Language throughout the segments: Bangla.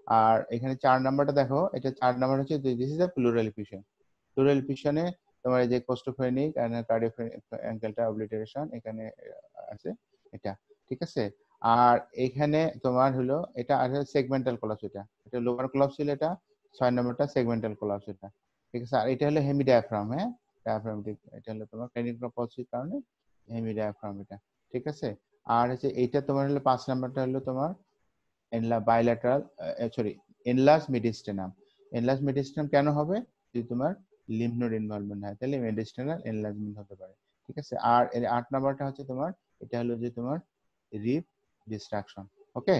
আর এখানে 4 নাম্বারটা দেখো, এটা 4 নাম্বার হচ্ছে this is a plural equation. Plural ইকুয়েশনে তোমার এই যে কোস্টোফেনিক এন্ড কার্ডিওফেনিক অ্যাঙ্গেলটা অবলিটারেশন এখানে আছে এটা, ঠিক আছে। আর এখানে তোমার হলো এটা আছে সেগমেন্টাল কোলাপস, এটা লোয়ার কোলাপস ছিল, এটা 6 নাম্বারটা সেগমেন্টাল কোলাপস এটা, ঠিক আছে। আর এটা হলো হেমি ডায়াফ্রাম, হ্যাঁ ডায়াফ্রামটিক, এটা হলো তোমার ক্রেনিওপলসির কারণে হেমি ডায়াফ্রাম এটা, ঠিক আছে। আর হচ্ছে এইটা তোমার হলো 5 নাম্বারটা হলো তোমার বাইল্যাটারাল সরি এনলার্জ মিডিস্টেনাম। এনলার্জ মিডিস্টেনাম কেন হবে? যদি তোমার লিম্ফ নোড ইনভলভমেন্ট হয় তাহলে মিডিস্টেনাল এনলার্জমেন্ট হতে পারে, ঠিক আছে। আর এর 8 নাম্বারটা হচ্ছে তোমার এটা হলো যে তোমার রিপ ডিস্ট্রাকশন, ওকে,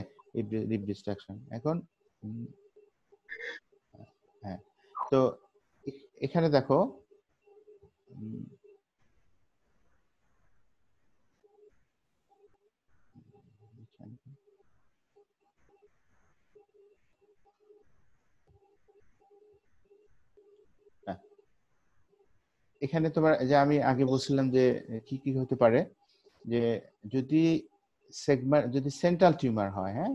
রিপ ডিস্ট্রাকশন। এখন হ্যাঁ, তো এখানে দেখো এখানে তোমার যে আমি আগে বলছিলাম যে কি কি হতে পারে, যে যদি যদি সেন্ট্রাল টিউমার হয়, হ্যাঁ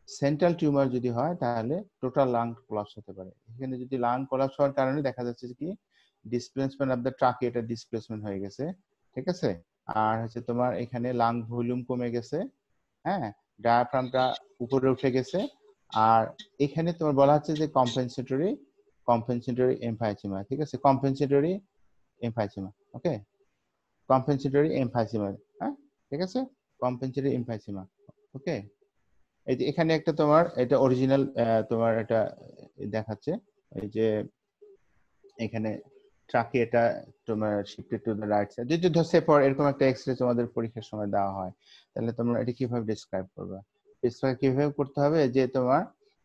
সেন্ট্রাল টিউমার যদি হয় তাহলে টোটাল লাং কোলাপস হতে পারে। এখানে যদি লাং কোলাপস হওয়ার কারণে দেখা যাচ্ছে কি ডিসপ্লেসমেন্ট অফ দ্য ট্রাকে, এটা ডিসপ্লেসমেন্ট হয়ে গেছে, ঠিক আছে। আর হচ্ছে তোমার এখানে লাং ভলিউম কমে গেছে, হ্যাঁ ডায়াফ্রামটা উপরে উঠে গেছে। আর এখানে তোমার বলা হচ্ছে যে কম্পেনসেটরি এমফাইসিমা, ঠিক আছে, কম্পেনসেটরি এমফাইসিমা, ওকে, কম্পেনসেটরি এমফাইসিমা, হ্যাঁ ঠিক আছে, কম্পেনসেটরি এমফাইসিমা, ওকে। এই যে এখানে একটা তোমার এটা অরিজিনাল তোমার এটা দেখাচ্ছে, এই যে এখানে ট্রাকে এটা তোমার shifted to the right side. যদি ধরছে পর এরকম একটা এক্সরে তোমাদের পরীক্ষার সময় দেওয়া হয় তাহলে তোমরা এটা কিভাবে ডিসক্রাইব করবে? ডিসক্রাইব কিভাবে করতে হবে, যে তোমার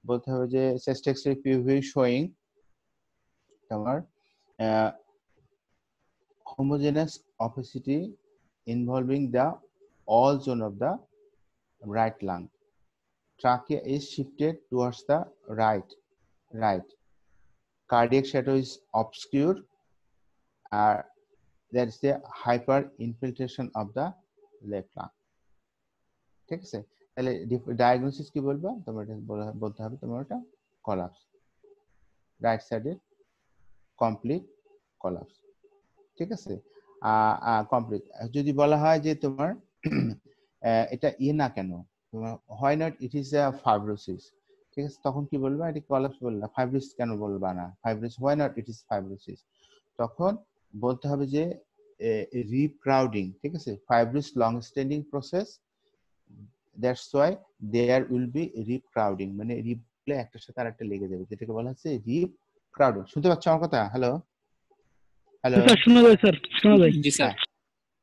বলতে হবে যে চেস্ট এক্সরে পিভি শোয়িং তোমার homogeneous opacity involving the all zone of the right lung. Trachea is shifted towards the right. Cardiac shadow is obscure. There is a hyper infiltration of the left lung. ঠিক আছে, তাহলে ডায়াগনোসিস কি বলবা তোমরা? এটা বলতে হবে তোমার এটা কলাপস, রাইট সাইডের কমপ্লিট কলাপস, ঠিক আছে। কমপ্লিট যদি বলা হয় যে তোমার এটা না কেন তোমার হয় না, ইট ইজ আ ফাইব্রোসিস, ঠিক আছে, তখন কি বলবা? এটা কলাপস বললা, ফাইব্রোসিস কেন বলবা না? Fibrosis why not it is fibrosis, তখন বলতে হবে যে রিক্রাউডিং, ঠিক আছে, fibrosis long standing process, that's why there will be recrowding, মানে রিপলে একটার সাথে আরেকটা লেগে যাবে, যেটাকে বলা হচ্ছে রিক্রাউডিং। শুনতে পাচ্ছ আমার কথা? হ্যালো হ্যালো, শোনা যায় স্যার, শোনা যায়। জি স্যার।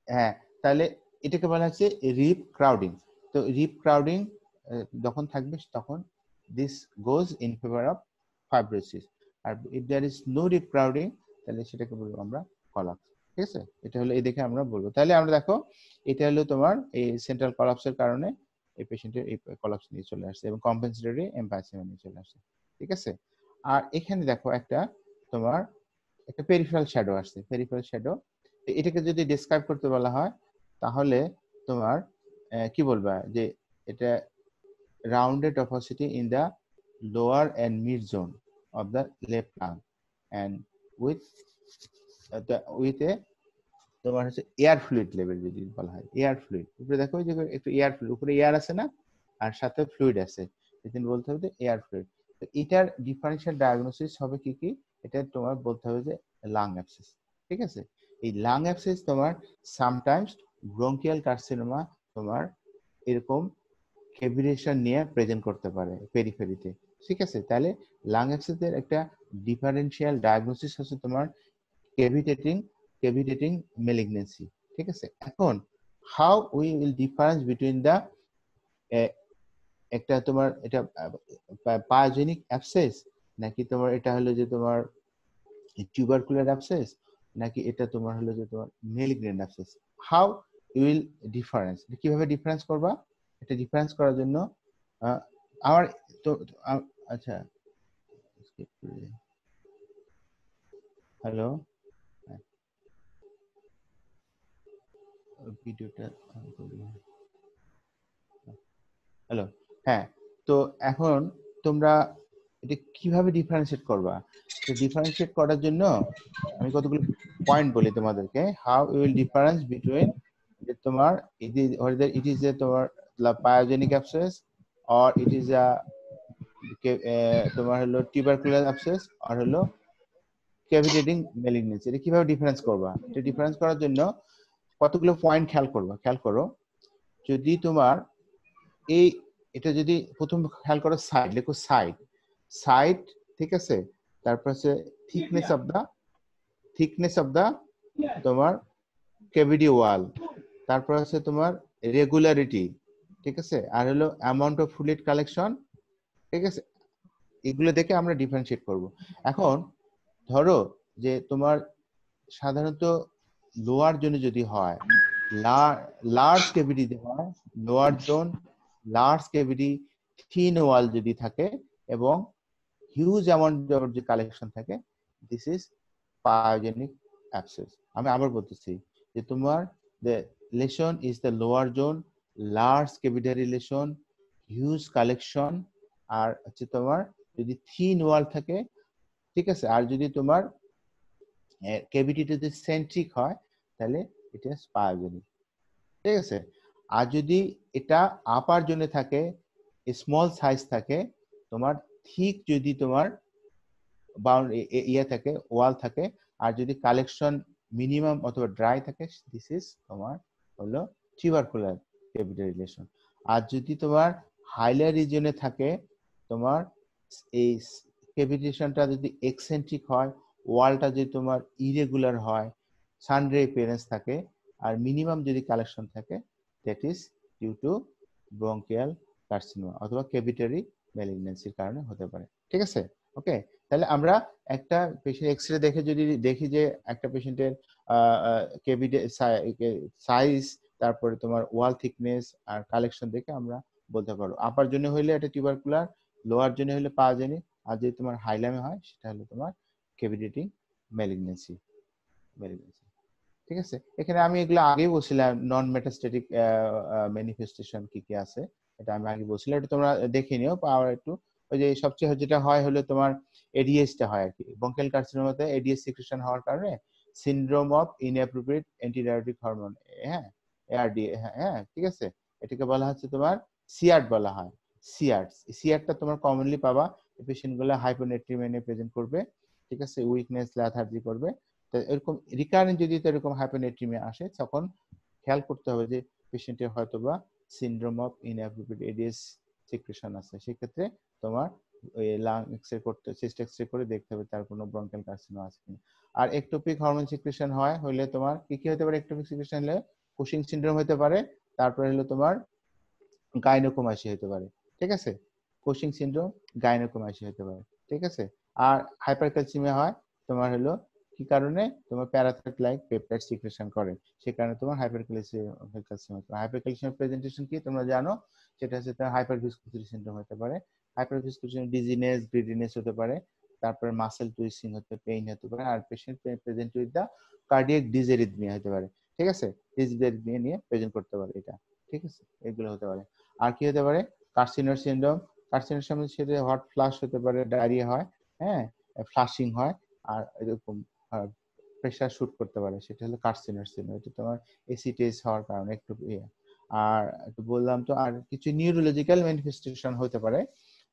হ্যাঁ, তাহলে এটাকে বলা হচ্ছে রিপ ক্রাউডিং। তো রিপ ক্রাউডিং যখন থাকবে তখন this goes in favour of fibrosis. আর if there is no rib crowding তাহলে সেটাকে বলবো আমরা কলাপস, ঠিক আছে। এটা হলো এই দেখে আমরা বলবো। তাহলে আমরা দেখো এটা হলো তোমার এই সেন্ট্রাল কলাপসের কারণে এই পেশেন্টের এই কলাপস নিয়ে চলে আসছে এবং কম্পেনসেটরি এমফাইসিমা নিয়ে চলে আসছে, ঠিক আছে। আর এখানে দেখো একটা তোমার একটা পেরিফেরাল শ্যাডো আসছে, পেরিফেরাল শ্যাডো। এটাকে যদি ডেসক্রাইব করতে বলা হয় তাহলে তোমার কি বলবা, যে এটা rounded opacity in the lower and mid zone of the left lung and with a তোমার হচ্ছে এয়ার ফ্লুইড লেভেল যদি বলা হয়, এয়ার ফ্লুইড উপরে দেখো যে একটু এয়ার ফ্লুইড, উপরে এয়ার আছে না আর সাথে ফ্লুইড আছে, সেদিন বলতে হবে যে এয়ার ফ্লুইড। তো এটার ডিফারেন্সিয়াল ডায়াগনোসিস হবে কি কি, এটা তোমার বলতে হবে যে লাং অ্যাবসেস, ঠিক আছে। এই লাং অ্যাবসেস তোমার সামটাইমস ব্রঙ্কিয়াল কার্সিনোমা তোমার এরকম ক্যাভিটেশন নিয়ে প্রেজেন্ট করতে পারে পেরিফেরিতে, ঠিক আছে। তাহলে লাং অ্যাবসেসের একটা ডিফারেন্সিয়াল ডায়াগনোসিস হচ্ছে তোমার ক্যাভিটেটিং ম্যালিগনেন্সি, ঠিক আছে। এখন how we will difference between the একটা তোমার এটা পায়োজেনিক অ্যাবসেস নাকি তোমার এটা হলো যে তোমার টিউবারকুলার অ্যাবসেস নাকি এটা তোমার হলো যে তোমার malignant abscess, how you will difference, কিভাবে ডিফারেন্স করবা? এটা ডিফারেন্স করার জন্য আমার তো আচ্ছা হ্যালো ভিডিওটা হ্যালো, হ্যাঁ। তো এখন তোমরা এটা কিভাবে ডিফারেন্সিয়েট করবা? তো ডিফারেন্সিয়েট করার জন্য আমি কতগুলো পয়েন্ট বলি তোমাদেরকে। How you will difference between যে তোমার ইট ইজ এ তোমার pyogenic abscess or it is a তোমার হলো টিউবারকুলার অ্যাবসেস আর হলো ক্যাভিটেটিং ম্যালিগনেন্সি। এটা কিভাবে ডিফারেন্স করবা? এটা ডিফারেন্স করার জন্য কতগুলো পয়েন্ট খেয়াল করবা। খেয়াল করো, যদি তোমার এই এটা যদি প্রথম খেয়াল করো সাইড, লেখো সাইড সাইড, ঠিক আছে। তারপর হচ্ছে থিকনেস অফ দা তোমার ক্যাভিটি ওয়াল, তারপর হচ্ছে তোমার রেগুলারিটি, ঠিক আছে, আর হলো অ্যামাউন্ট অফ ফ্লুইড কালেকশন, ঠিক আছে। এগুলো দেখে আমরা ডিফারেন্সিয়েট করব। এখন ধরো যে তোমার সাধারণত লোয়ার জোনে যদি হয়, লার্জ ক্যাভিটি হয়, lower zone large cavity thin wall যদি থাকে এবং হিউজ অ্যামাউন্ট যে কালেকশন থাকে, দিস ইজ পায়োজেনিক অ্যাবসেস। আমি আবার বলতেছি যে তোমার the lesion is the lower zone, large capillary lesion, huge collection, আর হচ্ছে তোমার যদি থিন ওয়াল থাকে, ঠিক আছে, আর যদি তোমার ক্যাভিটি যদি সেন্ট্রিক হয় তাহলে এটা পায়োজেনিক, ঠিক আছে। আর যদি এটা আপার জোনে থাকে, স্মল সাইজ থাকে, তোমার ঠিক যদি তোমার ইয়ে থাকে, ওয়াল থাকে, আর যদি কালেকশন মিনিমাম অথবা ড্রাই থাকে, দিস ইজ তোমার হলো টিউবারকুলার ক্যাভিটি রিলেশন। আর যদি তোমার হাইলার রিজনে থাকে, তোমার এই ক্যাভিটেশনটা যদি এক্সেন্ট্রিক হয়, ওয়ালটা যদি তোমার ইরেগুলার হয়, সানরে অ্যাপিয়ারেন্স থাকে, আর মিনিমাম যদি কালেকশন থাকে, that is due to bronchial carcinoma অথবা ক্যাভিটারি ম্যালিগন্যান্সির কারণে হতে পারে, ঠিক আছে। ওকে, তাহলে আমরা একটা পেশেন্ট এক্সরে দেখে যদি দেখি যে একটা পেশেন্টের ক্যাভিটি সাইজ, তারপরে তোমার ওয়াল থিকনেস আর কালেকশন দেখে আমরা বলতে পারবো আপার জন্য হইলে এটা টিউবারকুলার, লোয়ার জন্য হলে পায়োজেনিক, আর যদি তোমার হাইলামে হয় সেটা হলো তোমার ক্যাভিটেটিং ম্যালিগন্যান্সি। ঠিক আছে, এখানে আমি এগুলো আগেই বলছিলাম নন মেটাস্ট্যাটিক ম্যানিফেস্টেশন কি কি আছে, এটা আমি আগে বলছিলাম, এটা তোমরা দেখে নিও পাওয়ার একটু। ওই যে সবচেয়ে যেটা হয় হলো তোমার এডিএসটা হয় আর কি, ব্রঙ্কিয়াল কার্সিনোমাতে এডিএস সিক্রেশন হওয়ার কারণে syndrome of inappropriate antidiabetic hormone, হ্যাঁ, এআরডি, হ্যাঁ, ঠিক আছে, এটাকে বলা হচ্ছে তোমার সিআরট বলা হয়। সিআরটা তোমার কমনলি পাবা, পেশেন্ট গুলো হাইপোনেট্রিমিয়া প্রেজেন্ট করবে, ঠিক আছে, উইকনেস, লেথার্জি করবে। তো এরকম রিকারেন্ট যদি এরকম হাইপোনেট্রিমিয়া আসে, তখন খেয়াল করতে হবে যে পেশেন্টের হয়তোবা syndrome of inappropriate ads secretion আছে। সেক্ষেত্রে তোমার ওই লাং এক্সরে করতে, চেস্ট এক্সরে করে দেখতে হবে তার কোনো ব্রঙ্কিয়াল কার্সিনোমা আছে কিনা। আর একটোপিক হরমোন সিক্রেশন হয় হলে তোমার কি কি হতে পারে? একটোপিক সিক্রেশন হলে কুশিং সিনড্রোম হতে পারে, তারপরে হলো তোমার গাইনোকোমাসি হতে পারে, ঠিক আছে, কুশিং সিনড্রোম, গাইনোকোমাসি হতে পারে, ঠিক আছে। আর হাইপারক্যালসিমিয়া হয় তোমার হলো কি কারণে? তোমার প্যারাথাইট লাইক পেপটাইড সিক্রেশন করে, সে কারণে তোমার হাইপারক্যালসিমিয়া। হাইপারক্যালসিমিয়া প্রেজেন্টেশন কি তোমরা জানো? সেটা হচ্ছে তোমার হাইপারভিসকোসিটি সিনড্রোম হতে পারে, হাইপারভিসকোসিটি ডিজিনেস, গ্রিডিনেস হতে পারে, তারপরে মাসেল টুইস্টিং হতে, পেইন হতে পারে, আর patient present with the cardiac dysarrhythmia হতে পারে, ঠিক আছে, ডিসএরিথমিয়া নিয়ে প্রেজেন্ট করতে পারে এটা, ঠিক আছে, এগুলো হতে পারে। আর কি হতে পারে? কার্সিনোর সিনড্রোম, কার্সিনোর সময় সেটা হট ফ্লাশ হতে পারে, ডায়রিয়া হয়, হ্যাঁ, ফ্লাশিং হয়, আর এরকম প্রেসার শুট করতে পারে, সেটা হলো কার্সিনোর সিনড্রোম। এটা তোমার এসিটেজ হওয়ার কারণে একটু ইয়ে। আর একটু বললাম তো, আর কিছু নিউরোলজিক্যাল ম্যানিফেস্টেশন হতে পারে,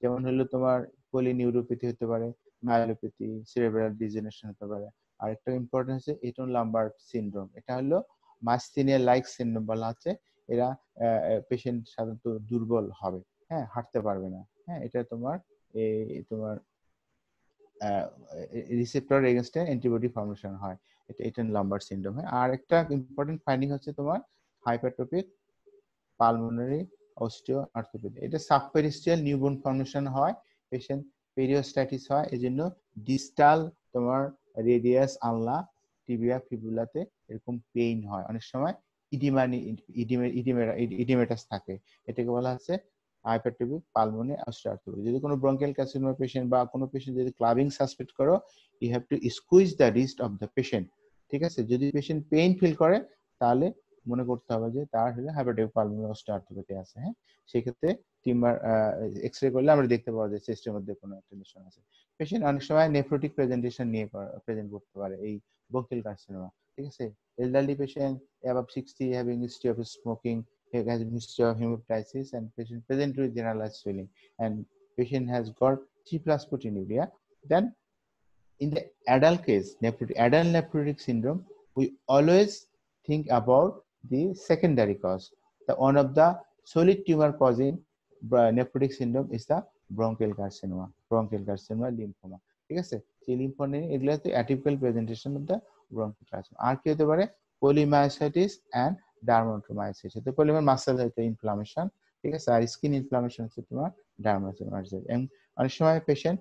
যেমন হলো তোমার পলিনিউরোপ্যাথি হতে পারে, মায়োলোপ্যাথি, সেরেব্রাল ডিজেনারেশন হতে পারে। আর একটা ইম্পর্টেন্ট হচ্ছে এটন লাম্বার্ট সিনড্রোম, এটা হলো মাইস্থেনিয়া লাইক সিনড্রোম বলা হচ্ছে। এরা পেশেন্ট সাধারণত দুর্বল হবে, হ্যাঁ, হাঁটতে পারবে না, হ্যাঁ, এটা তোমার তোমার রিসেপ্টর এগেইনস্টে অ্যান্টিবডি ফর্মেশন হয়, এটা এটেন লাম্বার্ট সিনড্রোম হয়। আর একটা ইম্পর্টেন্ট ফাইন্ডিং হচ্ছে তোমার হাইপারট্রফিক পালমোনারি অস্টিওআর্থ্রোপ্যাথি, এটা সাবপেরিস্টিয়াল নিউবোন ফর্মেশন হয়, পেশেন্ট পেরিওস্টাইটিস হয়, এজন্য ডিস্টাল তোমার রেডিয়াস আলনা টিবিয়া ফিবুলাতে এরকম পেইন হয়, অনেক সময় ইডিমেটাস থাকে, এটাকে বলা হচ্ছে হাইপারট্রফিক পালমোনারি অস্টিওআর্থ্রোপ্যাথি। যদি কোনো ব্রঙ্কিয়াল কার্সিনোমা পেশেন্ট বা কোনো পেশেন্ট যদি ক্লাবিং সাসপেক্ট করো, you have to squeeze the wrist of the patient, ঠিক আছে। যদি পেশেন্ট পেইন ফিল করে তাহলে মনে করতে হবে যে তার হলে হাইপারট্রফিক পালমোনারি অস্টিওআর্থ্রোপ্যাথি আছে, হ্যাঁ, সেক্ষেত্রে টিউমার এক্স-রে করলে আমরা দেখতে পাওয়া যায় চেস্টের মধ্যে কোনো একটা লেশন আছে। পেশেন্ট অনেক সময় নেফ্রোটিক প্রেজেন্টেশন নিয়ে প্রেজেন্ট করতে পারে এই ব্রঙ্কিয়াল কার্সিনোমা, ঠিক আছে। Elderly patient above 60 having history of smoking, has history of hemoptysis, and patient present with generalized swelling, and patient has got T plus proteinuria. Then in the adult case, adult nephrotic syndrome, we always think about the secondary cause. The one of the solid tumor causing nephrotic syndrome is the bronchial carcinoma, lymphoma. ঠিক আছে, সেই লিম্ফোমা এগুলো হচ্ছে atypical presentation of the bronchial carcinoma. আর কি হতে পারে? Polymyositis and dermatomyositis. তো পলিমার মাসেল হচ্ছে ইনফ্লামেশন, ঠিক আছে, আর স্কিন ইনফ্লামেশন হচ্ছে তোমার ডার্মাটোমায়োসাইটিস। এবং অনেক সময় পেশেন্ট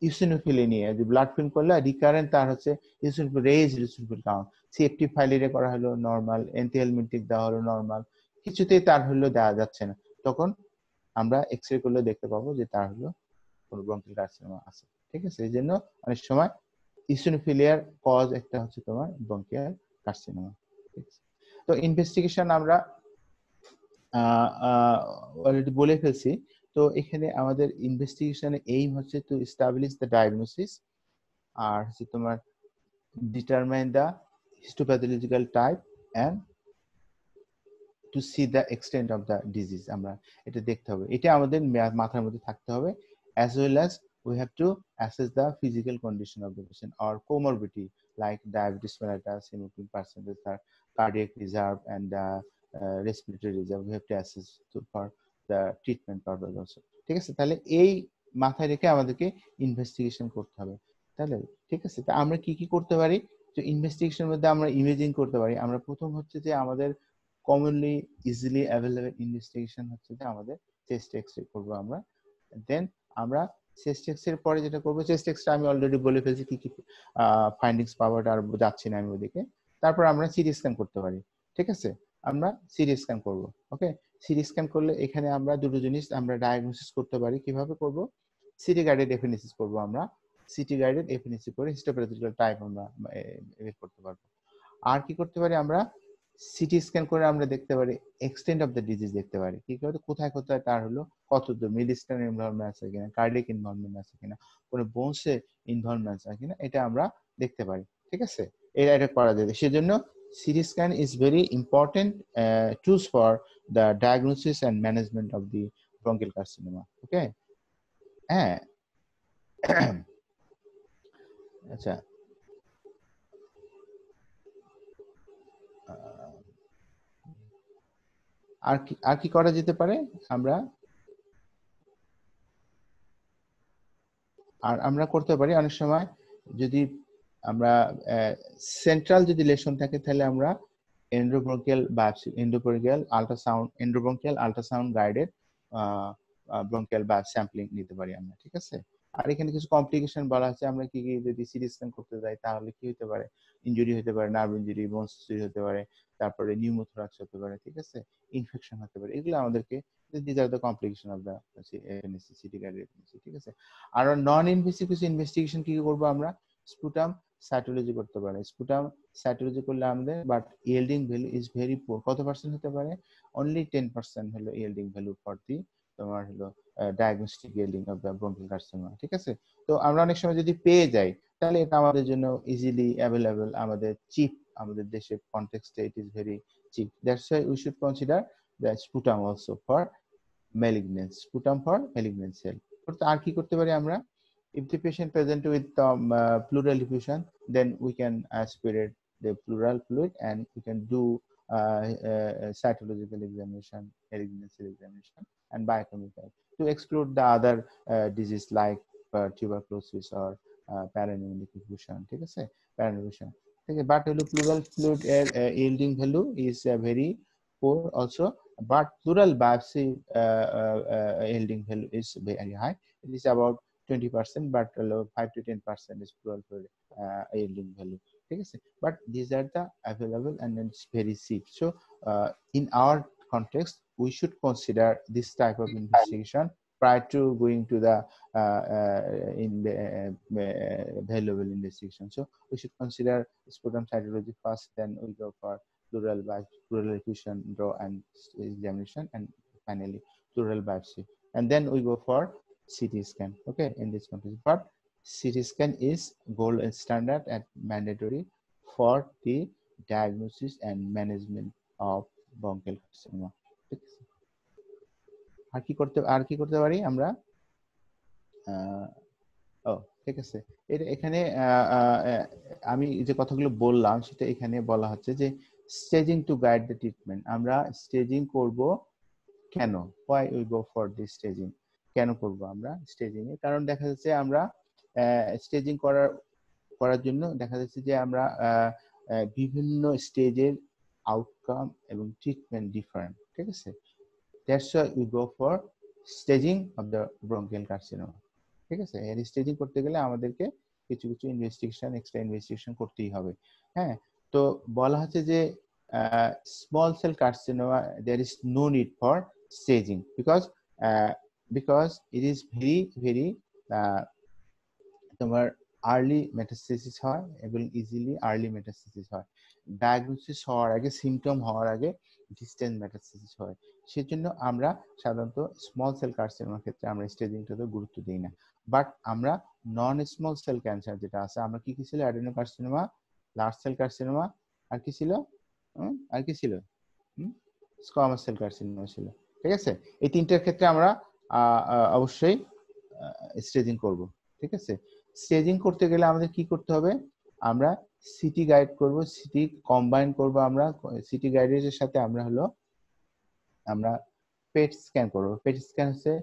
ইউসিনোফিলি নিয়ে যে ব্লাড ফিল্ম করলে রিকারেন্ট তার হচ্ছে ইউসিনোফিল রেজ, ইউসিনোফিল কাউন্ট, সিএফটি ফাইলিরে করা হলো নরমাল, এনটিএলমিন্টিক দেওয়া হলো নরমাল, কিছুতেই তার হলো দেওয়া যাচ্ছে না, তখন আমরা এক্সরে করলে দেখতে পাবো যে তার হলো কোনো ব্রঙ্কিয়াল কার্সিনোমা আছে, ঠিক আছে। এই জন্য অনেক সময় ইউসিনোফিলিয়ার কজ একটা হচ্ছে তোমার ব্রঙ্কিয়াল কার্সিনোমা, ঠিক আছে। তো ইনভেস্টিগেশন আমরা অলরেডি বলে ফেলছি। তো এখানে আমাদের ইনভেস্টিগেশনের এইম হচ্ছে টু এস্টাবলিশ দ্য ডায়াগনোসিস, আর হচ্ছে তোমার determine the histopathological type and to see the extent of the disease. আমরা এটা দেখতে হবে, এটা আমাদের মাথার মধ্যে থাকতে হবে। As well as we have to assess the physical condition of the patient or comorbidity like diabetes mellitus, hemoglobin percentage, cardiac reserve, and respiratory reserve. We have to assess for the treatment purpose also, ঠিক আছে। তাহলে এই মাথায় রেখে আমাদেরকে ইনভেস্টিগেশন করতে হবে, তাহলে ঠিক আছে। তা আমরা কি কি করতে পারি? তো ইনভেস্টিগেশনের মধ্যে আমরা ইমেজিং করতে পারি। আমরা প্রথম হচ্ছে যে আমাদের কমনলি ইজিলি অ্যাভেলেবল ইনভেস্টিগেশন হচ্ছে যে আমাদের চেস্ট এক্সরে করবো আমরা। দেন আমরা চেস্ট এক্সরে পরে যেটা করবো, চেস্ট এক্সরে আমি অলরেডি বলে ফেলছি কি কি ফাইন্ডিংস পাওয়াটা, আর যাচ্ছি না আমি ওদিকে। তারপর আমরা সিটি স্ক্যান করতে পারি, ঠিক আছে। আমরা সিটি স্ক্যান করবো, ওকে। সিটি স্ক্যান করলে এখানে আমরা দুটো জিনিস আমরা ডায়াগনোসিস করতে পারি। কিভাবে করব? সিটি গাইডেড এফএনএসিস করবো আমরা। সিটি গাইডেড এফএনএসিস করে হিস্টোপ্যাথোলজিক্যাল টাইপ আমরা বের করতে পারবো। আর কি করতে পারি? আমরা সিটি স্ক্যান করে আমরা দেখতে পারি এক্সটেন্ট অফ দ্য ডিজিজ, দেখতে পারি কি করে কোথায় কোথায় তার হলো কত দূর মিডিস্টান ইনভলভমেন্ট আছে কিনা, কার্ডিয়াক ইনভলভমেন্ট আছে কিনা, কোনো বোনসে ইনভলভমেন্ট আছে কিনা, এটা আমরা দেখতে পারি, ঠিক আছে। এটা করা যায়। সেজন্য CT scan is very important tools for the diagnosis and management of the bronchial carcinoma, okay. হ্যাঁ, আচ্ছা, আর কি করা যেতে পারে? আমরা করতে পারি অনেক সময় যদি আমরা সেন্ট্রাল যদি লেশন থাকে তাহলে আমরা endobronchial biopsy, endobronchial ultrasound guided bronchial biopsy sampling নিতে পারি আমরা, ঠিক আছে। আর এখানে কিছু কমপ্লিকেশন বলা আছে, আমরা কি কি যদি সিটি স্ক্যান করতে যাই তাহলে কি হতে পারে? ইনজুরি হতে পারে, নার্ভ ইনজুরি, বোনস ইনজুরি হতে পারে, তারপরে নিউমোথোরাক্স হতে পারে, ঠিক আছে, ইনফেকশন হতে পারে। এগুলো আমাদেরকে this are the complication of the city guided, ঠিক আছে। আর নন ইনভেসিভ কিছু ইনভেস্টিগেশন কি করবো আমরা? স্পুটাম সাইটোলজি করতে পারে। স্পুটাম সাইটোলজি করলে আমাদের but yielding value is very পুর। কত পার্সেন্ট হতে পারে? অনলি 10% হলো ইয়েল্ডিং ভ্যালু ফর দি তোমার হলো diagnostic yielding of the bronchial carcinoma, ঠিক আছে। তো আমরা অনেক সময় যদি পেয়ে যাই তাহলে এটা আমাদের জন্য ইজিলি অ্যাভেলেবল, আমাদের চিপ, আমাদের দেশের কনটেক্সটে it is very cheap. That's why we should consider the sputum also for malignant, sputum for malignant cell. আর কি করতে পারি আমরা? If the patient present with pleural effusion, then we can aspirate the pleural fluid and we can do cytological examination, malignant cell examination, and biochemical to exclude the other disease like tuberculosis or parapneumonia effusion, ঠিক আছে, parapneumonia, ঠিক আছে। But pleural fluid yielding value is very poor also, but pleural biopsy yielding value is very high. It is about 20%, but 5 to 10% is pleural fluid yielding value, ঠিক আছে। But these are the available and it's very cheap. So in our context, we should consider this type of investigation prior to going to the in the valuable investigation. So we should consider sputum cytology first, then we go for pleural effusion, draw and examination, and finally pleural biopsy. and then we go for CT scan. Okay, in this context, but CT scan is gold standard and mandatory for the diagnosis and management of bronchial carcinoma. ঠিক আছে, আর কি করতে পারি আমরা? ও ঠিক আছে, এখানে আমি যে কথাগুলো বললাম সেটা এখানে বলা হচ্ছে যে staging to guide the treatment. আমরা স্টেজিং করব কেন? why we go for this staging? কেন করব আমরা স্টেজিং এ? কারণ দেখা যাচ্ছে আমরা স্টেজিং করার জন্য দেখা যাচ্ছে যে আমরা বিভিন্ন স্টেজের আউটকাম এবং ট্রিটমেন্ট ডিফারেন্ট। ঠিক আছে, that's why we go for staging of the bronchial carcinoma. ঠিক আছে, এর স্টেজিং করতে গেলে আমাদেরকে কিছু কিছু ইনভেস্টিগেশন, এক্সট্রা ইনভেস্টিগেশন করতেই হবে। হ্যাঁ, তো বলা হচ্ছে যে small cell carcinoma there is no need for staging because it is very তোমার আর্লি মেটাস্টেসিস হয় এবং ইজিলি আর্লি মেটাস্টেসিস হয়। ডায়াগনোসিস হওয়ার আগে, সিমটম হওয়ার আগে ডিস্টেন্স মেটাস্টেসিস হয়। সেজন্য আমরা সাধারণত স্মল সেল কার্সিনোমার ক্ষেত্রে আমরা স্টেজিংটাতে গুরুত্ব দিই না। বাট আমরা নন স্মল সেল ক্যান্সার যেটা আছে, আমরা কি ছিল? অ্যাডেনোকার্সিনোমা, লার্জ সেল কার্সিনোমা, আর কি ছিল? স্কোয়ামাস সেল কার্সিনোমা ছিল। ঠিক আছে, এই তিনটার ক্ষেত্রে আমরা অবশ্যই স্টেজিং করব। ঠিক আছে, স্টেজিং করতে গেলে আমাদের কি করতে হবে? আমরা সিটি গাইড করব, সিটি কম্বাইন করব। আমরা সিটি গাইডের সাথে আমরা পেট স্ক্যান করব। পেট স্ক্যান হচ্ছে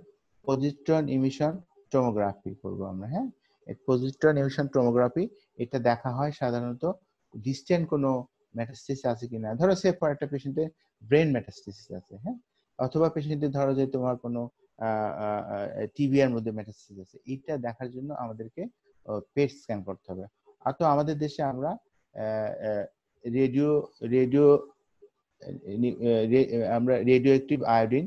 পজিট্রন ইমিশন টোমোগ্রাফি করব আমরা। হ্যাঁ, এই পজিট্রন ইমিশন টোমোগ্রাফি, এটা দেখা হয় সাধারণত ডিস্টেন্ট কোনো মেটাস্টেসিস আছে কিনা। ধরো সে ফর একটা পেশেন্টের ব্রেন মেটাস্টেসিস আছে, হ্যাঁ, অথবা পেশেন্টের ধরো যে তোমার কোনো টিবিআর মধ্যে মেটাস্টেসিস আছে, এইটা দেখার জন্য আমাদেরকে পেট স্ক্যান করতে হবে। আর তো আমাদের দেশে আমরা রেডিও আমরা রেডিও অ্যাক্টিভ আয়োডিন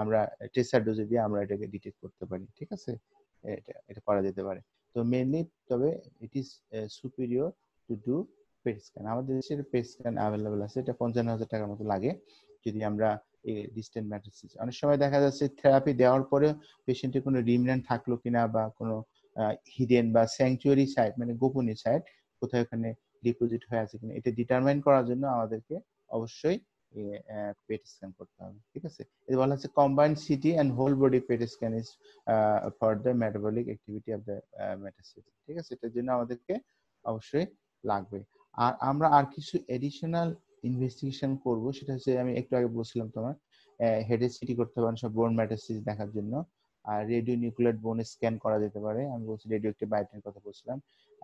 আমরা ট্রেসার ডোজে দিয়ে আমরা এটাকে ডিটেক্ট করতে পারি। ঠিক আছে, এটা করা যেতে পারে। তো মেইনলি তবে it is superior to do PET scan. আমাদের দেশের পেট স্ক্যান অ্যাভেলেবল আছে, এটা 55,000 টাকার মতো লাগে যদি আমরা ডিস্টেন্ট মেটাস্টেসিস। অনেক সময় দেখা যাচ্ছে থেরাপি দেওয়ার পরে পেশেন্টের কোনো রিমন্যান্ট থাকলো কিনা বা কোনো হিডেন বা স্যাংচুয়ারি সাইট, মানে গোপনীয় সাইট কোথায় ওখানে ডিপোজিট হয়ে আছে কিনা, এটা ডিটারমাইন করার জন্য আমাদেরকে অবশ্যই পেট স্ক্যান করতে হবে। ঠিক আছে, এটা বলা হচ্ছে combined CT and whole body PET scan is for the metabolic activity of the metastasis. ঠিক আছে, এটার জন্য আমাদেরকে অবশ্যই লাগবে। আর আমরা আর কিছু এডিশনাল ইনভেস্টিগেশন করব, সেটা হচ্ছে আমি একটু আগে বলছিলাম তোমার হেডের সিটি করতে পারেন সব বোন মেটাস্টেসিস দেখার জন্য। আর রেডিও নিউক্লিয়েট বোন স্ক্যান করা যেতে পারে, আমি বলছি রেডিও অ্যাক্টিভ বায়োপসির কথা বলছিলাম।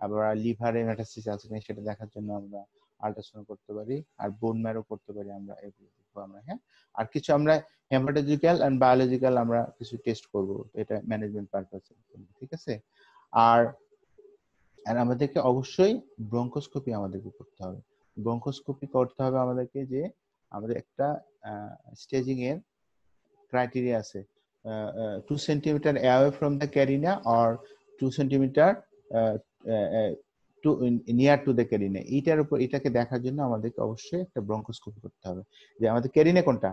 আবার লিভারে মেটাস্টেসিস আছে কিনা সেটা দেখার জন্য আমরা আল্ট্রাসাউন্ড করতে পারি, আর বোন ম্যারো করতে পারি আমরা, এগুলো দেখবো আমরা। হ্যাঁ, আর কিছু আমরা হেমাটোলজিক্যাল এন্ড বায়োলজিক্যাল আমরা কিছু টেস্ট করব, এটা ম্যানেজমেন্ট পারপাসে। ঠিক আছে, আর আমাদেরকে অবশ্যই ব্রঙ্কোস্কোপি আমাদেরকে করতে হবে। ব্রঙ্কোস্কোপি করতে হবে আমাদেরকে, যে আমাদের একটা স্টেজিং এর ক্রাইটেরিয়া আছে, 2 centimetre away from the corona or 2 centimetre near to the corona. এইটার উপর, এটাকে দেখার জন্য আমাদেরকে অবশ্যই একটা ব্রঙ্কোস্কোপি করতে হবে যে আমাদের ক্যারিনা কোনটা,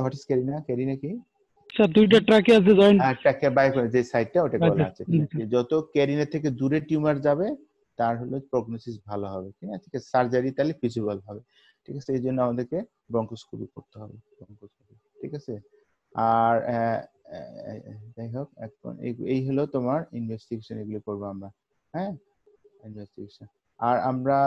হোয়াট ইজ ক্যারিনা? ক্যারিনা কি স্যার? দুইটা ট্র্যাকে আছে জয়েন্ট। ট্র্যাকের বাইরে যে সাইডটা, ওটাকে বলা হচ্ছে। যত ক্যারিনা থেকে দূরে টিউমার যাবে তার হলো প্রগনোসিস ভালো হবে। ঠিক আছে, সার্জারি তাহলে ফিজিবল হবে। ঠিক আছে, এই জন্য আমাদেরকে ব্রঙ্কোস্কোপি করতে হবে, ব্রঙ্কোস্কোপি। ঠিক আছে, আর যাই হোক, এখন এই হলো তোমার ইনভেস্টিগেশন, এগুলো করবো আমরা। হ্যাঁ, ইনভেস্টিগেশন। আর আমরা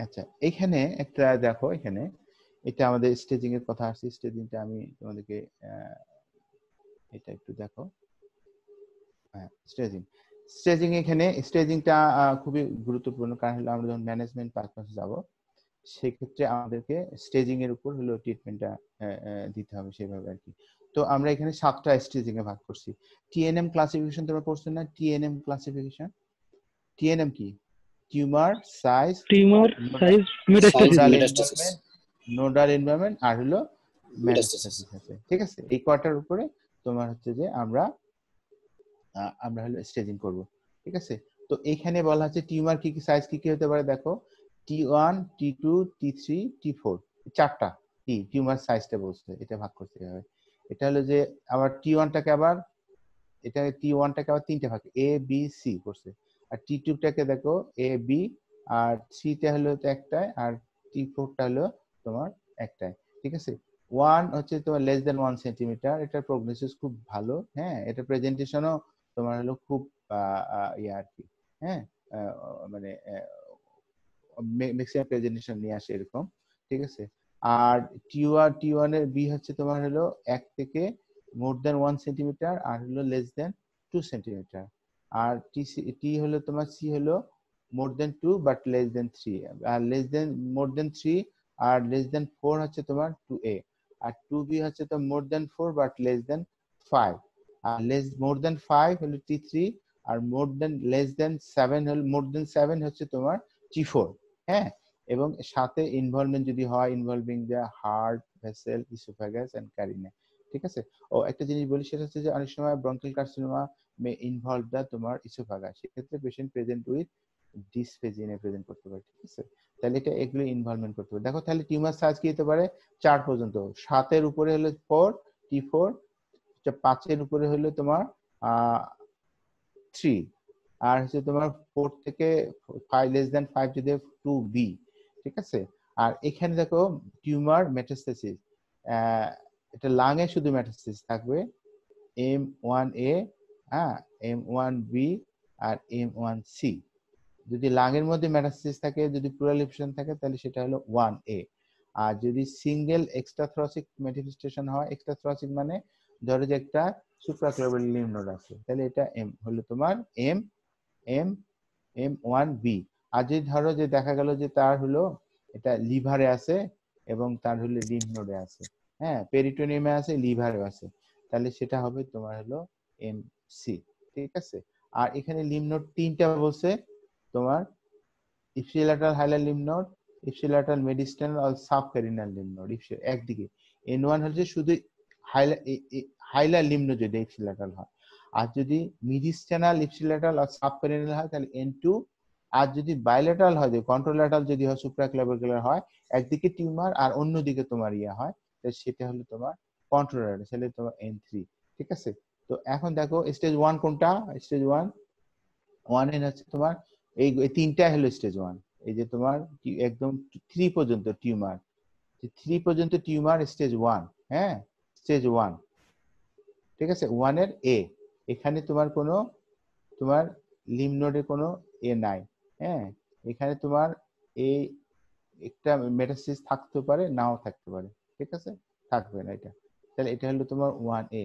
আচ্ছা, এখানে একটা দেখো, এখানে এটা আমাদের স্টেজিং এর কথা আসছে। স্টেজিংটা আমি তোমাদেরকে এটা একটু দেখো। হ্যাঁ, স্টেজিং এখানে স্টেজিংটা খুবই গুরুত্বপূর্ণ, কারণ হলো আমরা যখন ম্যানেজমেন্ট পারপাসে যাব সেক্ষেত্রে আমাদেরকে স্টেজিং এর উপর হলো ট্রিটমেন্টটা দিতে হবে সেভাবে আর কি। তো আমরা এখানে 7টা স্টেজিং এ ভাগ করছি। টিএনএম ক্লাসিফিকেশন তোমরা পড়ছো না? টিএনএম ক্লাসিফিকেশন, টিএনএম কি? Tumour size, metastasis. Nodal environment, আর হলো মেটাস্টেসিস আছে। ঠিক আছে, এই কোয়ার্টার উপরে তোমার হচ্ছে যে আমরা হলো স্টেজিং করব। ঠিক আছে, তো এখানে বলা আছে টিউমার কি কি সাইজ কি কি হতে পারে। দেখো, T1, T2, T3, T4, চারটা। টি টিউমার সাইজটা বলছে, এটা ভাগ করতে হবে। এটা হলো যে আবার T1টাকে আবার এটা T1টাকে আবার তিনটা ভাগ এ বি সি করছে, আর T2টাকে দেখো এ বি, আর 3টা হলো তো একটাই, আর T4টা হলো তোমার একটাই, ঠিক আছে। 1 হচ্ছে তোমার লেস দেন 1 সেন্টিমিটার, এটার প্রগনোসিস খুব ভালো, হ্যাঁ, এটা প্রেজেন্টেশনও তোমার হলো খুব ইয়ে আর কি, হ্যাঁ, মানে ম্যাক্সিমাম প্রেজেন্টেশন নিয়ে আসে এরকম, ঠিক আছে। আর T1 এর বি হচ্ছে তোমার হলো 1 থেকে মোর দেন 1 সেন্টিমিটার, আর হলো লেস দেন 2 সেন্টিমিটার। আর টি হলো তোমার সি হলো more than 2 but less than 3, আর লেস দেন মোর দেন 3 আর লেস দেন 4 হচ্ছে তোমার 2A, আর 2B হচ্ছে তো মোর দেন 4 বাট লেস দেন 5, আর মোর দেন 5 হলো T3, আর মোর দেন লেস দেন 7 হলো মোর দেন 7 হচ্ছে তোমার T4, হ্যাঁ। এবং সাথে ইনভলভমেন্ট যদি হয়, involving the heart vessel oesophagus and carina, ঠিক আছে। ও একটা জিনিস বলি, সেটা হচ্ছে যে অনেক সময় ব্রঙ্কিয়াল কার্সিনোমা মে ইনভলভ দা তোমার ইসোফেগাস, সেক্ষেত্রে patient present with dysphagia present করতে পারে, ঠিক আছে। তাহলে এটা এগুলো ইনভলভমেন্ট করতে পারে। দেখো তাহলে টিউমার সাইজ কি হতে পারে 4 পর্যন্ত, 7-এর উপরে হলো 4 T4, 5-এর উপরে হলো তোমার 3, আর হচ্ছে তোমার 4 থেকে 5 লেস দেন 5 যদি 2B, ঠিক আছে। আর এখানে দেখো টিউমার মেটাস্টেসিস, এটা লাংয়ে শুধু মেটাস্টেসিস থাকবে, M1A, হ্যাঁ, M1B আর M1C। যদি লাংয়ের মধ্যে মেটাস্টেসিস থাকে, যদি প্লুরাল থাকে, তাহলে সেটা হলো 1A। আর যদি সিঙ্গেল এক্সট্রাথোরাসিক ম্যানিফেস্টেশন হয়, এক্সট্রাথোরাসিক মানে ধরো যে একটা সুপ্রাক্লোবাল লিম্ফ নোড আছে, তাহলে এটা এম হলো তোমার এম এম M1B। আর যদি ধরো যে দেখা গেল যে তার হলো এটা লিভারে আছে এবং তার হলো লিম্ফ নোডে আছে, হ্যাঁ, পেরিটোনিয়ামে আছে, লিভারে আছে, তাহলে সেটা হবে তোমার হলো MC, ঠিক আছে। আর এখানে লিম্ফ নোড তিনটা বলছে তোমার, ইপসিল্যাটারাল হাইলার লিম্ফ নোড, ইপসিল্যাটারাল মেডিস্টাইনাল আর সাবপেরিনাল লিম্ফ নোড। একদিকে N1 হচ্ছে শুধু হাইলার লিম্ফ নোড যদি ইপসিল্যাটারাল হয়, আর যদি মিডিস্টাইনাল ইপসিল্যাটারাল আর সাবপেরিনাল হয় তাহলে N2, আর যদি বাইল্যাটারাল হয়, যে কন্ট্রোল্যাটারাল যদি হয়, সুপ্রাক্লাভিকুলার হয়, একদিকে টিউমার আর অন্যদিকে তোমার ইয়ে হয়, তাহলে সেটা হলো তোমার কন্ট্রোল্যাটারাল, তাহলে তোমার N3, ঠিক আছে। তো এখন দেখো স্টেজ 1 কোনটা, স্টেজ 1 এর হচ্ছে তোমার এই তিনটা হলো স্টেজ 1, এই যে তোমার একদম 3 পর্যন্ত টিউমার, 3 পর্যন্ত টিউমার স্টেজ 1, হ্যাঁ, স্টেজ 1, ঠিক আছে। 1 এর এ, এখানে তোমার কোনো তোমার লিম্ফ নোডে কোনো এ নাই, হ্যাঁ, এখানে তোমার এই একটা মেটাসিস থাকতে পারে, নাও থাকতে পারে, ঠিক আছে, থাকবে না এটা, তাহলে এটা হলো তোমার 1A।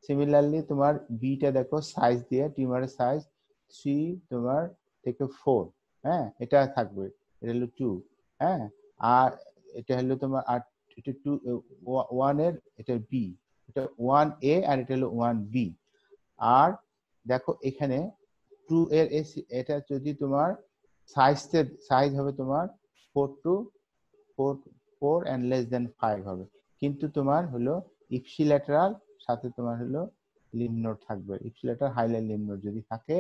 সিমিলারলি তোমার বিটা দেখো সাইজ দিয়ে, টিউমারের সাইজ 3 তোমার থেকে 4, হ্যাঁ, এটা থাকবে, এটা হলো 2, হ্যাঁ। আর এটা হলো তোমার, আর এটা 2 1 এর, এটা বি, এটা 1A আর এটা হলো 1B। আর দেখো এখানে 2 এর এটা যদি তোমার সাইজ হবে তোমার 4 to 4 and less than 5 হবে, কিন্তু তোমার হলো ইপসিল্যাটারাল সাথে তোমার হলো লিম্ফ নোড থাকবে, ইপসিল্যাটারাল হাইলার লিম্ফ নোড যদি থাকে,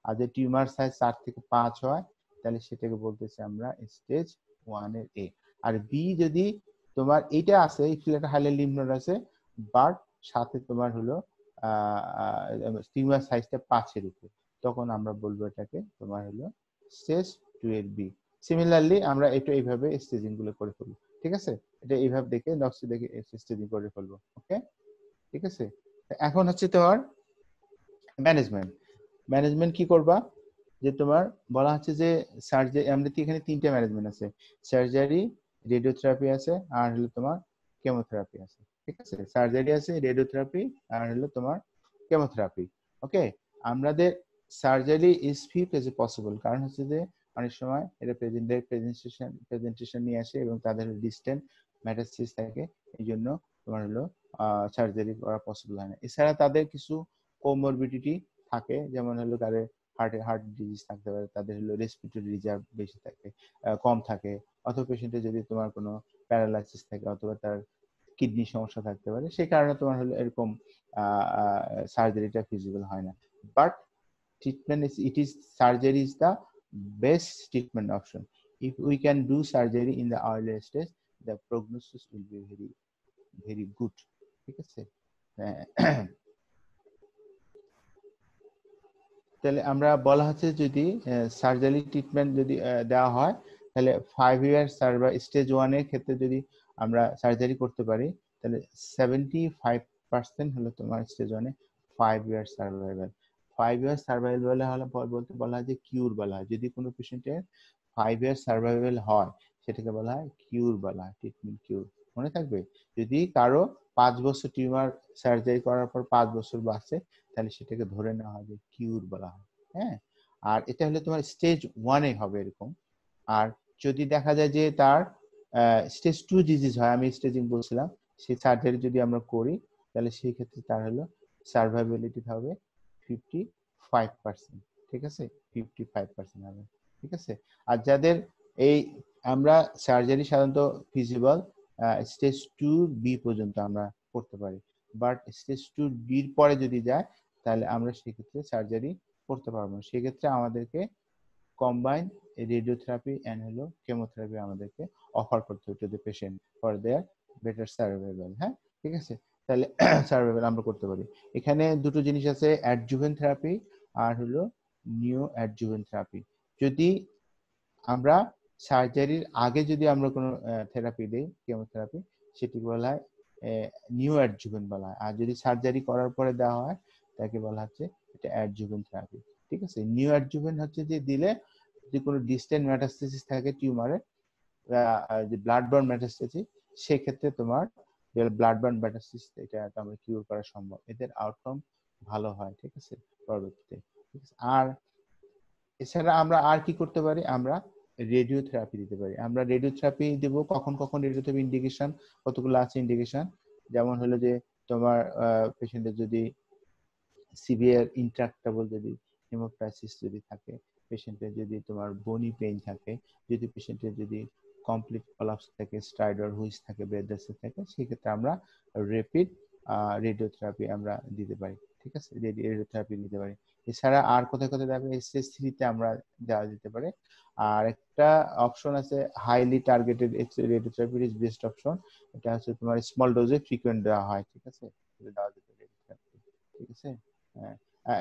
আর যে টিউমার সাইজ 4 থেকে 5 হয়, তাহলে সেটাকে বলতেছি আমরা স্টেজ 1 এর এ। আর বি যদি তোমার এটা আছে, ইপসিল্যাটারাল হাইলার লিম্ফ নোড আছে, বাট সাথে তোমার হলো টিউমার সাইজটা 5 এর উপরে, তখন আমরা বলবো এটাকে তোমার হলো স্টেজ 2 এর বি। সিমিলারলি আমরা এটা এইভাবে স্টেজিং গুলো করে ফেলবো, ঠিক আছে। এটা এইভাবে দেখে নকশা দেখে স্টেজিং করে ফেলবো, ওকে, ঠিক আছে। এখন হচ্ছে তোমার ম্যানেজমেন্ট। ম্যানেজমেন্ট কি করবা, যে তোমার বলা হচ্ছে যে সার্জারি, আমাদের এখানে তিনটা ম্যানেজমেন্ট আছে, সার্জারি, রেডিওথেরাপি আছে, আর হলো তোমার কেমোথেরাপি আছে, ঠিক আছে। সার্জারি আছে, রেডিওথেরাপি, আর হলো তোমার কেমোথেরাপি, ওকে। আমাদের surgery is fit as a possible, কারণ হচ্ছে যে অনেক সময় এটা প্রেজেন্টেশন নিয়ে আসে এবং তাদের ডিস্টেন্ট মেটাস্টেসিস থাকে, এই জন্য তোমার হলো সার্জারি করা পসিবল হয় না। এছাড়া তাদের কিছু কোমরবিডিটি থাকে, যেমন হলো তাদের হার্ট ডিজিজ থাকতে পারে, তাদের হলো রেসপিরেটরি রিজার্ভ বেশি থাকে, কম থাকে, অথবা পেশেন্টের যদি তোমার কোনো প্যারালাইসিস থাকে অথবা তার কিডনি সমস্যা থাকতে পারে, সেই কারণে তোমার হলো এরকম সার্জারিটা ফিজিবল হয় না। But treatment is surgery is the best treatment option. If we can do surgery in the earlier stage, the prognosis will be very very good. ঠিক আছে? তাহলে আমরা বলা হচ্ছে যদি সার্জারি ট্রিটমেন্ট যদি দেওয়া হয় তাহলে 5 ইয়ার সার্ভার স্টেজ 1 এর ক্ষেত্রে যদি আমরা সার্জারি করতে পারি তাহলে 75% হলো তোমার স্টেজ 1 এ 5 ইয়ার সার্ভাইভাল। 5 ইয়ার সার্ভাইভাল হলে বলতে বলা হয় যে কিউর বলা হয়। যদি কোনো পেশেন্টের 5 ইয়ার সার্ভাইভাল হয় সেটাকে বলা হয় কিউর বলা হয়, ট্রিটমেন্ট কিউর। মনে থাকবে, যদি কারো 5 বছর টিউমার সার্জারি করার পর 5 বছর বাঁচে তাহলে সেটাকে ধরে নেওয়া হয় যে কিউর বলা হয়। হ্যাঁ, আর এটা হলে তোমার স্টেজ 1 এ হবে এরকম। আর যদি দেখা যায় যে তার স্টেজ 2 ডিজিজ হয়, আমি স্টেজিং বলছিলাম, সেই সার্জারি যদি আমরা করি তাহলে সেই ক্ষেত্রে তার হলো সার্ভাইবিলিটি হবে 55%। ঠিক আছে, 55% হবে। ঠিক আছে, আর যাদের এই আমরা সার্জারি সাধারণত ফিজিবল স্টেজ 2 বি পর্যন্ত আমরা করতে পারি, বাট স্টেজ 2 বির পরে যদি যায় তাহলে আমরা সেক্ষেত্রে সার্জারি করতে পারবো না। সেক্ষেত্রে আমাদেরকে কম্বাইন রেডিওথেরাপি এন্ড হলো কেমোথেরাপি আমাদেরকে অফার করতে হতো to patient for their better survival. হ্যাঁ, ঠিক আছে, তাহলে সার্ভাইভাল আমরা করতে পারি। এখানে দুটো জিনিস আছে, অ্যাডজুভেন্ট থেরাপি আর হলো নিও অ্যাডজুভেন্ট থেরাপি। যদি আমরা সার্জারির আগে যদি আমরা কোনো থেরাপি দিই, কেমোথেরাপি, সেটি বলা হয় নিও অ্যাডজুভেন্ট বলা হয়। আর যদি সার্জারি করার পরে দেওয়া হয় তাকে বলা হচ্ছে এটা অ্যাডজুভেন্ট থেরাপি। ঠিক আছে, নিও অ্যাডজুভেন্ট হচ্ছে যে দিলে যদি কোনো ডিস্টেন্ট মেটাস্টেসিস থাকে টিউমারে, যে ব্লাড বর্ন মেটাস্টেসিস, সেক্ষেত্রে তোমার ব্লাড বর্ন মেটাস্টেসিস এটা আমরা কিউর করা সম্ভব, এদের আউটকাম ভালো হয়। ঠিক আছে, পরবর্তীতে। ঠিক আছে, আর এছাড়া আমরা আর কি করতে পারি, আমরা রেডিওথেরাপি দিতে পারি। আমরা রেডিওথেরাপি দেব কখন কখন, রেডিওথেরাপি ইন্ডিকেশন কতগুলো আছে ইন্ডিকেশন, যেমন হলো যে তোমার পেশেন্টের যদি সিভিয়ার ইন্ট্রাক্টেবল যদি হেমোপ্রাইসিস যদি থাকে, পেশেন্টের যদি তোমার বনি পেইন থাকে, যদি পেশেন্টের যদি কমপ্লিট কলাপস থাকে, স্ট্রাইডার হুইস থাকে, বেডরেস্ট থাকে, সেক্ষেত্রে আমরা রেপিড রেডিওথেরাপি আমরা দিতে পারি। ঠিক আছে, রেডিওথেরাপি দিতে পারি। এছাড়া আর কোথায় কোথায় দেখো স্টেজ 3 তে আমরা দেওয়া যেতে পারে। আর একটা অপশন আছে highly targeted radiotherapy is best option, এটা হচ্ছে তোমার স্মল ডোজে ফ্রিকোয়েন্ট দেওয়া হয়। ঠিক আছে, দেওয়া যেতে পারে রেডিওথেরাপি। ঠিক আছে,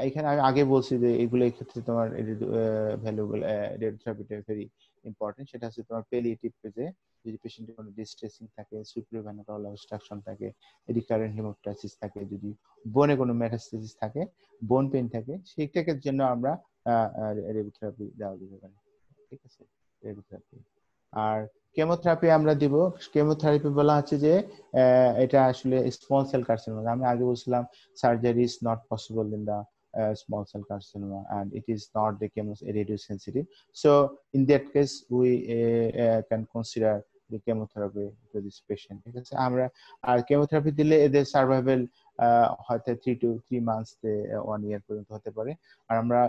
এখানে আমি আগে বলছি যে এগুলো এই ক্ষেত্রে তোমার ভ্যালুয়েবল রেডিওথেরাপিটা ভেরি ইম্পর্টেন্ট। সেটা হচ্ছে তোমার পেলিয়েটিভ ফেজে যদি পেশেন্টের কোনো ডিস্ট্রেসিং থাকে, সুপ্রিওভেনাল অবস্ট্রাকশন থাকে, রিকারেন্ট হেমোপ্টাইসিস থাকে, যদি বোনে কোনো মেটাস্টেসিস থাকে, বোন পেইন থাকে, সেইটাকে জন্য আমরা রেডিওথেরাপি দেওয়া যেতে পারে। ঠিক আছে, রেডিওথেরাপি। আর কেমোথেরাপি আমরা দিব, কেমোথেরাপি বলা হচ্ছে যে এটা আসলে স্মল সেল কার্সিনোমা। আমি আগে বলছিলাম surgery is not possible in the small cell carcinoma and it is not the chemo radio sensitive, so in that case we can consider the chemotherapy to this patient. ঠিক আছে, আমরা আর কেমোথেরাপি দিলে এদের সার্ভাইভাল হয়তো 3 months তে 1 year পর্যন্ত হতে পারে। আর আমরা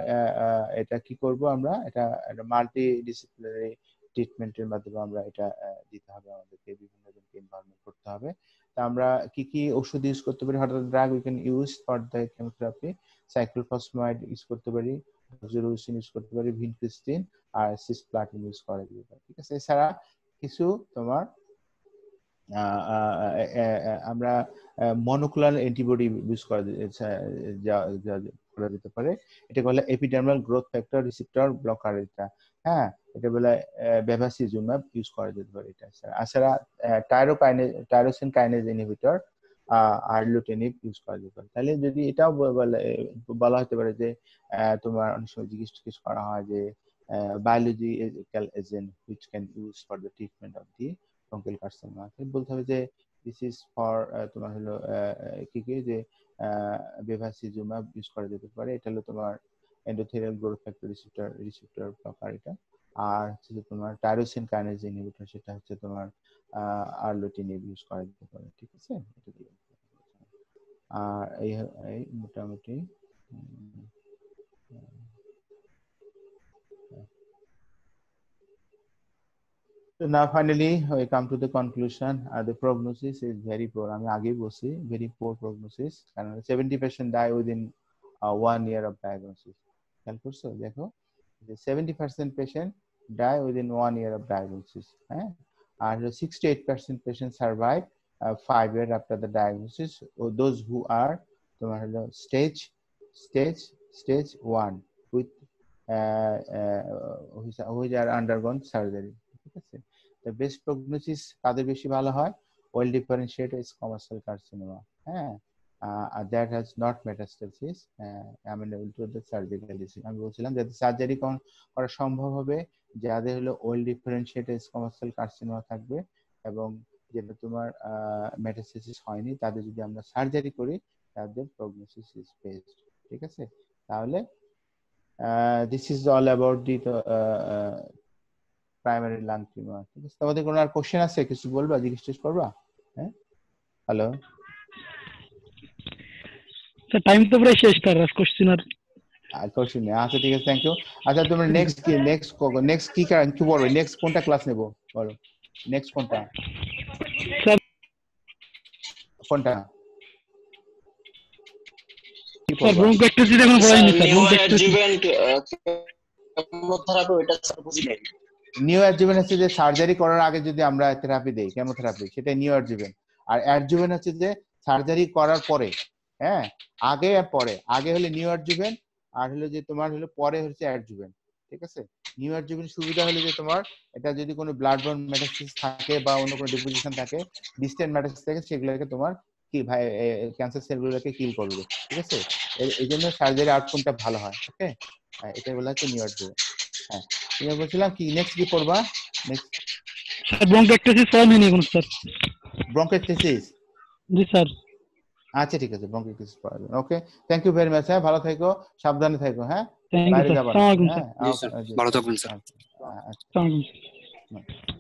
এটা কি করব, আমরা এটা মাল্টি ডিসিপ্লিনারি ট্রিটমেন্টের মাধ্যমে আমরা এটা দিতে হবে, আমাদেরকে বিভিন্ন জনকে ইনভলভমেন্ট করতে হবে। তা আমরা কি কি ওষুধ ইউজ করতে পারি, হঠাৎ drug we can use for the chemotherapy, cyclophosphamide use করতে পারি, ডক্সিরোসিন ইউজ করতে পারি, ভিনক্রিস্টিন আর সিসপ্লাটিন ইউজ করা যেতে পারে। ঠিক আছে, এছাড়া কিছু তোমার আমরা মনোক্লোনাল অ্যান্টিবডি ইউজ করা যেতে পারে। এটা বলে epidermal growth factor receptor blocker. এটা হ্যাঁ, এটা বলে বেভাসিজুমাব ইউজ করা যেতে পারে। এটা এছাড়া টাইরোসিন কাইনেজ ইনহিবিটর আরলুটেনিব ইউজ করা যেতে পারে। তাহলে যদি এটাও বলা হতে পারে যে তোমার অনেক সময় জিজ্ঞেস করা হয় যে biological agent which can use for the treatment of the টঙ্কিল কার্সিনোমা, বলতে হবে যে দিস ইজ ফর তোমার হলো কি কি যে বেভাসিজুমাব ইউজ করা যেতে পারে। এটা হলো তোমার endothelial growth factor receptor blocker এটা। আর হচ্ছে যে তোমার টাইরোসিন কাইনেজ ইনহিবিটর, সেটা হচ্ছে তোমার আরলুটিনিব ইউজ করা যেতে পারে। ঠিক আছে, আর এই মোটামুটি So now finally we come to the conclusion. The prognosis is very poor. আমি আগেই বলছি very poor prognosis, কারণ 70% die within 1 year of diagnosis. খেয়াল করছো, দেখো যে 70% patient die within 1 year of diagnosis. হ্যাঁ, আর 6 to 8% patient survive 5 years after the diagnosis. Those who are তোমার হলো stage 1 with which are undergone surgery. ঠিক আছে, the best prognosis কাদের বেশি ভালো হয়? well differentiated squamous cell carcinoma, হ্যাঁ, that has not metastasis, amenable to the surgical decision. আমি বলছিলাম যাতে সার্জারি করা সম্ভব হবে যাদের হলো well differentiated squamous cell carcinoma থাকবে এবং যেটা তোমার মেটাস্টেসিস হয়নি, তাদের যদি আমরা সার্জারি করি তাদের প্রগনোসিস ইজ বেস্ট। ঠিক আছে, তাহলে this is all about the primary lung tumour. ঠিক আছে, তোমাদের কোনো আর কোশ্চেন আছে? কিছু বলবা, জিজ্ঞেস করবা? হ্যাঁ, হ্যালো স্যার, টাইম তো প্রায় শেষ, তার কোশ্চেন আর কোশ্চেন নেই। আচ্ছা ঠিক আছে, থ্যাংক ইউ। আচ্ছা তোমরা নেক্সট কি পড়বে? নেক্সট কোনটা ক্লাস নেব বলো? নেক্সট কোনটা? স্যার কোনটা? স্যার ব্রঙ্কোস্কোপি এখন পড়াইনি স্যার। নিউ অ্যাডজুভেন্ট হচ্ছে যে সার্জারি করার আগে যদি আমরা থেরাপি দেই, কেমোথেরাপি, সেটা নিউ অ্যাডজুভেন্ট। আর অ্যাডজুভেন্ট হচ্ছে যে সার্জারি করার পরে, হ্যাঁ, আগে আর পরে। আগে হলে নিউ অ্যাডজুভেন্ট, আর হলো যে তোমার হলো পরে হচ্ছে অ্যাডজুভেন্ট। ঠিক আছে, নিউ অ্যাডজুভেন্ট সুবিধা হলো যে তোমার এটা যদি কোনো ব্লাড বর্ন মেটাস্টাসিস থাকে বা অন্য কোনো ডিপোজিশন থাকে, ডিস্টেন্ট মেটাস্টাসিস থাকে, সেগুলোকে তোমার কি ভাই ক্যান্সার সেলগুলোকে কিল করবে। ঠিক আছে, এই জন্য সার্জারি আউটকামটা ভালো হয়। ওকে, এটা বলা হচ্ছে নিউ অ্যাডজুভেন্ট। হ্যাঁ, তুমি বলছিলাম কি নেক্সট কি পড়বা? নেক্সট স্যার ব্রঙ্কোস্কোপি পড়াইনি এখন স্যার। ব্রঙ্কাইটিস? জি স্যার। আচ্ছা ঠিক আছে, ব্রঙ্কাইটিস পড়াবেন। ওকে, থ্যাংক ইউ ভেরি মাচ। হ্যাঁ, ভালো থেকো, সাবধানে থেকো। হ্যাঁ, থ্যাংক ইউ বাইরে স্যার। যাবা না। আসসালামু আলাইকুম হ্যাঁ, স্যার। ভালো থাকবেন স্যার। আসসালামু আলাইকুম।